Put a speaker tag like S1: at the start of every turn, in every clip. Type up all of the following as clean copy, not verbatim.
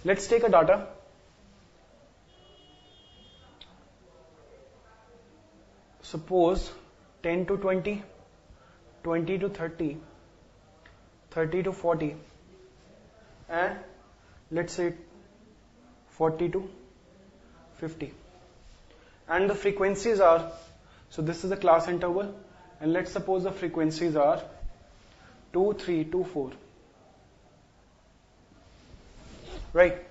S1: Let's take a data. Suppose 10 to 20, 20 to 30, 30 to 40, and let's say 40 to 50. And the frequencies are, so this is the class interval, and let's suppose the frequencies are 2, 3, 2, 4. Right?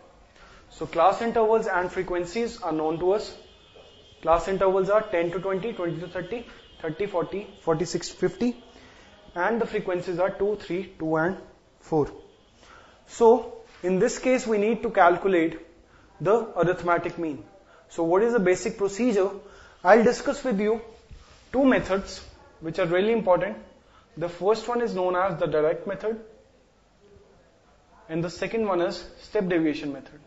S1: So class intervals and frequencies are known to us. Class intervals are 10 to 20, 20 to 30, 30, 40, 46, 50, and the frequencies are 2, 3, 2 and 4. So in this case we need to calculate the arithmetic mean. So what is the basic procedure? I'll discuss with you two methods which are really important. The first one is known as the direct method, and the second one is step deviation method.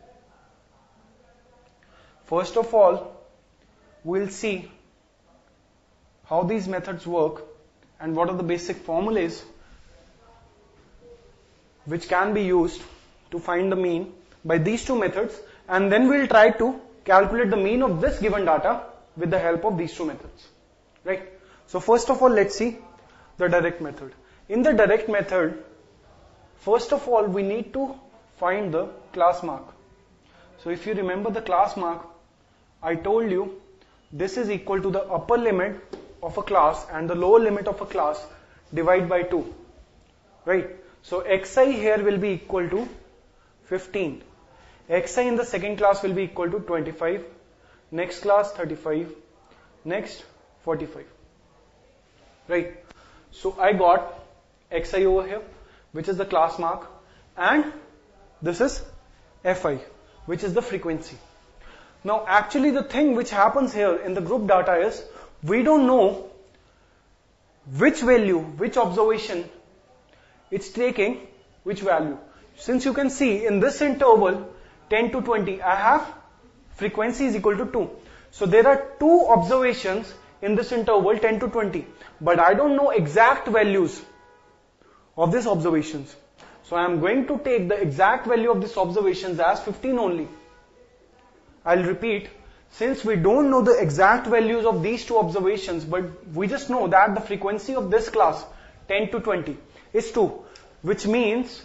S1: First of all, we'll see how these methods work and what are the basic formulas which can be used to find the mean by these two methods, and then we'll try to calculate the mean of this given data with the help of these two methods. Right? So first of all, let's see the direct method. In the direct method, first of all, we need to find the class mark. So if you remember the class mark, I told you this is equal to the upper limit of a class and the lower limit of a class divided by 2. Right? So xi here will be equal to 15. Xi in the second class will be equal to 25. Next class 35. Next 45. Right? So I got xi over here, which is the class mark, and this is fi, which is the frequency. Now actually the thing which happens here in the group data is we don't know which value, which observation it's taking which value. Since you can see in this interval 10 to 20, I have frequency is equal to 2. So there are two observations in this interval 10 to 20, but I don't know exact values of these observations. So I am going to take the exact value of these observations as 15 only. I'll repeat, since we don't know the exact values of these two observations, but we just know that the frequency of this class 10 to 20 is 2, which means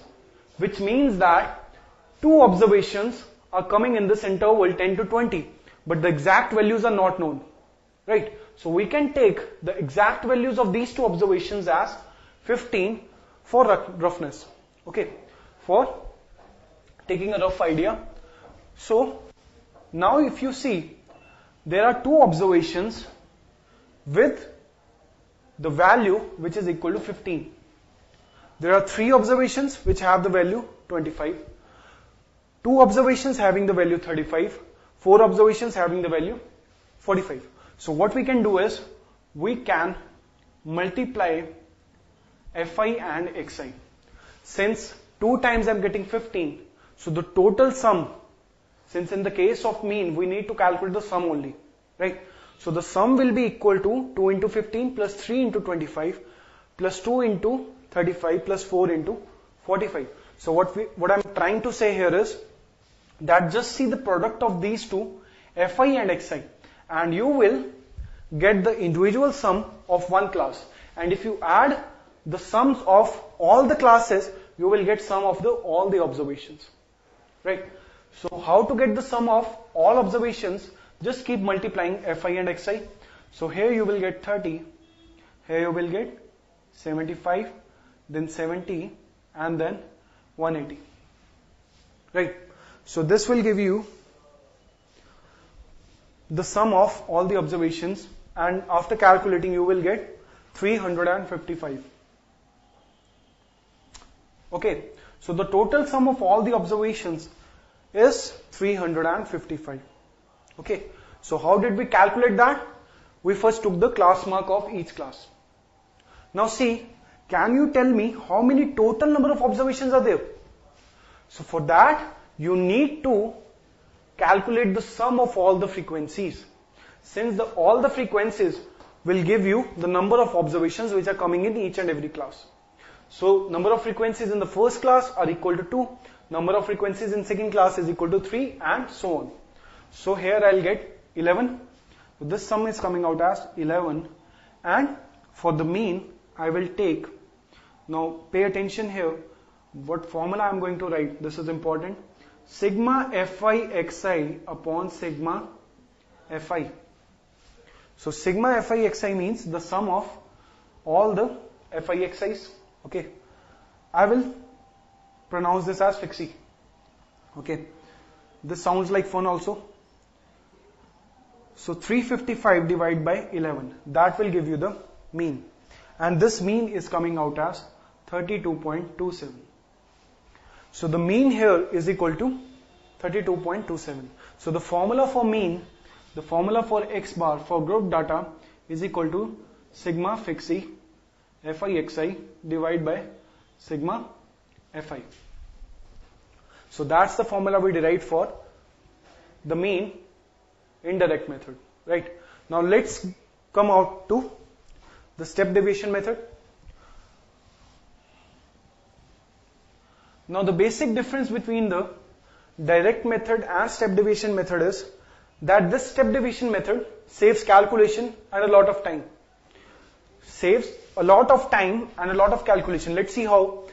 S1: that two observations are coming in this interval 10 to 20, but the exact values are not known. Right? So we can take the exact values of these two observations as 15 for roughness. Okay, for taking a rough idea. So now if you see, there are two observations with the value which is equal to 15. There are three observations which have the value 25. Two observations having the value 35. Four observations having the value 45. So what we can do is, we can multiply fi and xi. Since 2 times I'm getting 15, so the total sum, since in the case of mean, we need to calculate the sum only, right? So the sum will be equal to 2 into 15 plus 3 into 25 plus 2 into 35 plus 4 into 45. So what I'm trying to say here is that just see the product of these two, fi and xi, and you will get the individual sum of one class. And if you add the sums of all the classes, you will get sum of all the observations. Right? So how to get the sum of all observations? Just keep multiplying fi and xi. So here you will get 30, here you will get 75, then 70, and then 180. Right? So this will give you the sum of all the observations, and after calculating you will get 355. Okay, so the total sum of all the observations is 355. Okay, so how did we calculate that? We first took the class mark of each class. Now see, can you tell me how many total number of observations are there? So for that, you need to calculate the sum of all the frequencies. Since all the frequencies will give you the number of observations which are coming in each and every class. So number of frequencies in the first class are equal to 2. number of frequencies in second class is equal to 3 and so on. So here I'll get 11. So this sum is coming out as 11, and for the mean I will take, now pay attention here, what formula I'm going to write, this is important, sigma fi xi upon sigma fi. So sigma fi xi means the sum of all the fi xis. Okay, I will pronounce this as fixie. Okay, this sounds like fun also. So 355 divided by 11, that will give you the mean, and this mean is coming out as 32.27. So the mean here is equal to 32.27. So the formula for mean, the formula for x bar for group data is equal to sigma fixie fi divided by sigma fi. So that's the formula we derived for the mean indirect method, right? Now let's come out to the step deviation method. Now the basic difference between the direct method and step deviation method is that this step deviation method saves calculation and a lot of time. Saves a lot of time and a lot of calculation. Let's see how.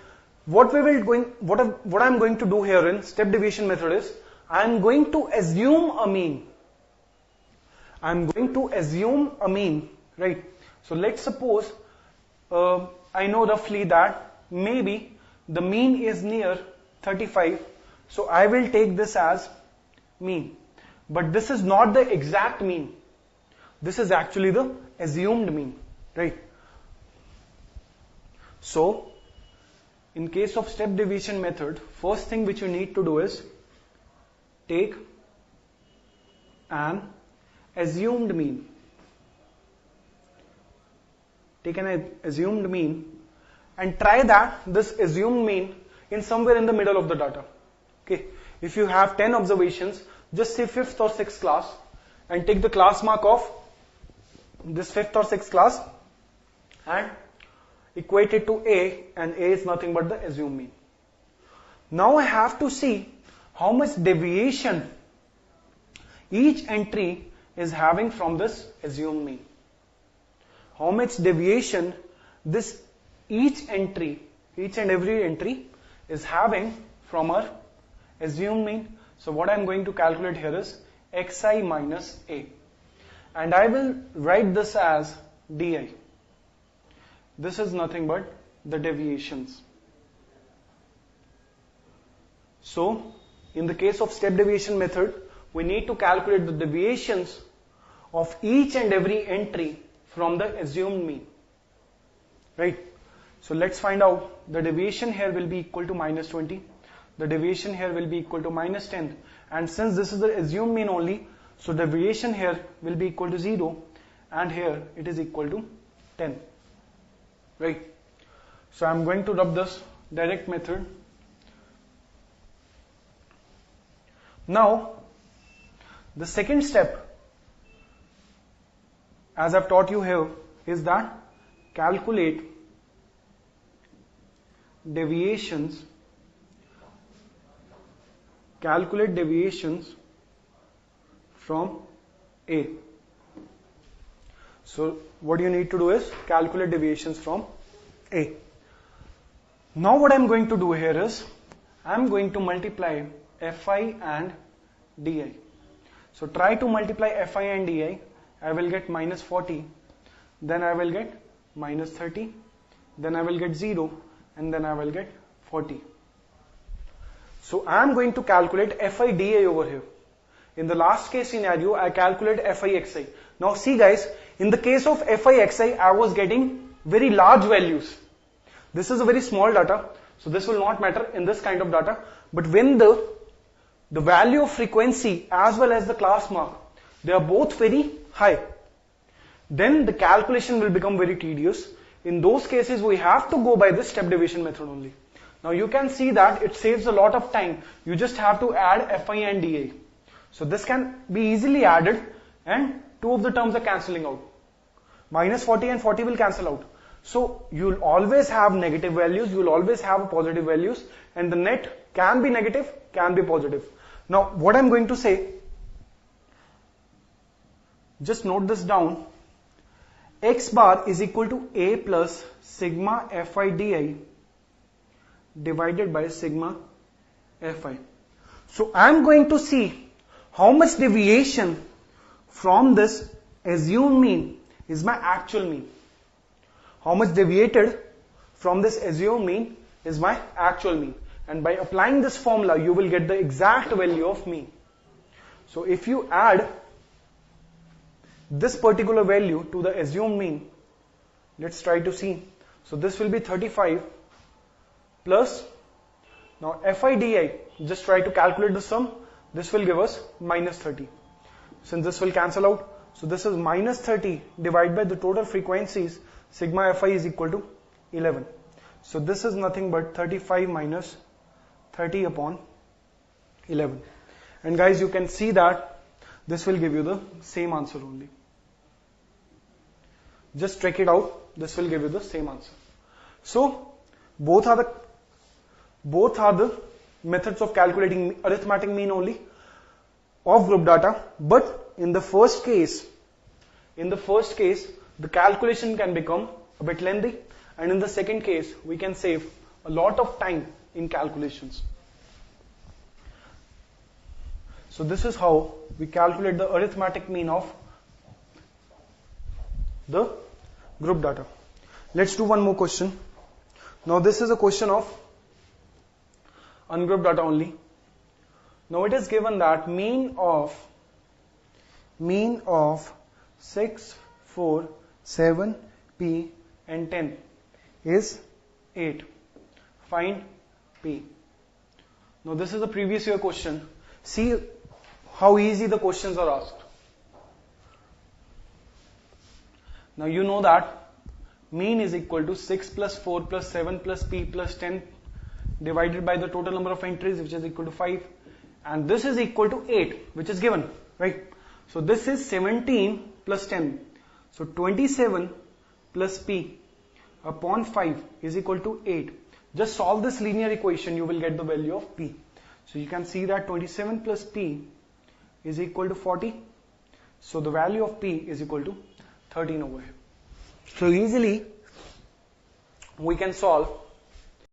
S1: What I'm going to do here in step deviation method is I'm going to assume a mean. I'm going to assume a mean, right? So let's suppose I know roughly that maybe the mean is near 35. So I will take this as mean. But this is not the exact mean. This is actually the assumed mean, right? So in case of step deviation method, first thing which you need to do is take an assumed mean. Take an assumed mean and try that this assumed mean in somewhere in the middle of the data. Okay, if you have 10 observations, just say 5th or 6th class and take the class mark of this 5th or 6th class and equate it to A, and A is nothing but the assumed mean. Now I have to see how much deviation each entry is having from this assumed mean. How much deviation this each and every entry is having from our assumed mean. So what I'm going to calculate here is xi minus A, and I will write this as di. This is nothing but the deviations. So in the case of step deviation method, we need to calculate the deviations of each and every entry from the assumed mean, right? So let's find out. The deviation here will be equal to minus 20. The deviation here will be equal to minus 10. And since this is the assumed mean only, so deviation here will be equal to 0, and here it is equal to 10, right? So I'm going to rub this direct method. Now the second step, as I've taught you here, is that calculate deviations from A. So what you need to do is calculate deviations from A. Now what I'm going to do here is I'm going to multiply Fi and Di. So try to multiply Fi and Di. I will get minus 40, then I will get minus 30, then I will get 0, and then I will get 40. So I am going to calculate Fi Di over here. In the last case scenario, I calculate Fi Xi. Now see guys, in the case of Fi Xi, I was getting very large values. This is a very small data, so this will not matter in this kind of data. But when the value of frequency as well as the class mark, they are both very high, then the calculation will become very tedious. In those cases, we have to go by this step deviation method only. Now you can see that it saves a lot of time. You just have to add Fi and Di. So this can be easily added, and two of the terms are cancelling out. Minus 40 and 40 will cancel out. So you'll always have negative values, you'll always have positive values, and the net Can be negative, can be positive. Now, what I'm going to say, just note this down. X bar is equal to A plus sigma Fi di divided by sigma Fi. So I'm going to see how much deviation from this assumed mean is my actual mean. How much deviated from this assumed mean is my actual mean. And by applying this formula, you will get the exact value of mean. So if you add this particular value to the assumed mean, let's try to see. So this will be 35 plus, now Fi di, just try to calculate the sum. This will give us minus 30. Since this will cancel out, so this is minus 30 divided by the total frequencies, sigma Fi is equal to 11. So this is nothing but 35 minus 30 upon 11. And guys, you can see that this will give you the same answer only. Just check it out. This will give you the same answer. So both are the methods of calculating arithmetic mean only of group data. But in the first case, the calculation can become a bit lengthy, and in the second case, we can save a lot of time in calculations. So this is how we calculate the arithmetic mean of the group data. Let's do one more question. Now this is a question of ungrouped data only. Now it is given that mean of 6, 4, 7, P and 10 is 8. Find P. Now this is a previous year question. See how easy the questions are asked. Now you know that mean is equal to 6 plus 4 plus 7 plus P plus 10 divided by the total number of entries, which is equal to 5. And this is equal to 8, which is given, right? So this is 17 plus 10. So 27 plus P upon 5 is equal to 8. Just solve this linear equation, you will get the value of P. So you can see that 27 plus P is equal to 40. So the value of P is equal to 13 over here. So easily we can solve